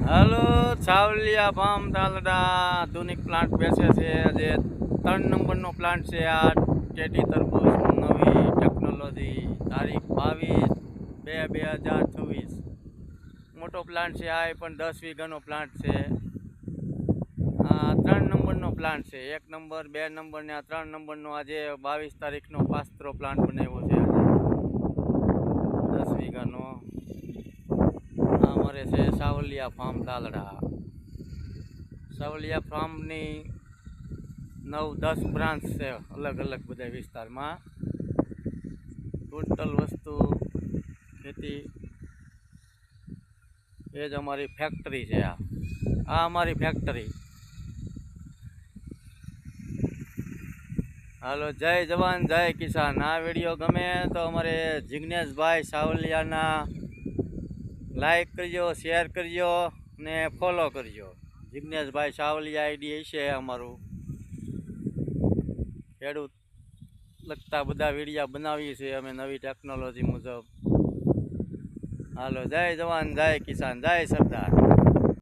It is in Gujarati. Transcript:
હાલો સાવલિયા ફાર્મ તાલડા આધુનિક પ્લાન્ટ બેસે છે. જે 3 નંબરનો પ્લાન્ટ છે. આ ટેટી તરબૂચ નવી ટેકનોલોજી તારીખ 22/2/2026 મોટો પ્લાન્ટ છે. આ પણ 10 વીઘાનો પ્લાન્ટ છે. આ 3 નંબરનો પ્લાન્ટ છે. 1 નંબર 2 નંબર ને આ 3 નંબરનો આજે 22 તારીખનો પાસ્ત્રો પ્લાન્ટ બનાવ્યો છે. 10 વીઘાનો અમારે છે સાવલિયા ફાર્મ તાલડા. સાવલિયા ફાર્મની 9-10 બ્રાન્ચ છે અલગ અલગ બધા વિસ્તારમાં. ટોટલ વસ્તુ ખેતી એ જ અમારી ફેક્ટરી છે. આ અમારી ફેક્ટરી. હાલો, જય જવાન જય કિસાન. આ વિડીયો ગમે તો અમારે જિગ્નેશભાઈ સાવલિયાના લાઈક કરજો, શેર કરજો ને ફોલો કરજો. જિગ્નેશભાઈ સાવલિયા આઈડી છે અમારું. ખેડૂત લગતા બધા વિડીયા બનાવીએ છીએ અમે નવી ટેકનોલોજી મુજબ. હાલો, જય જવાન જય કિસાન જય સરદાર.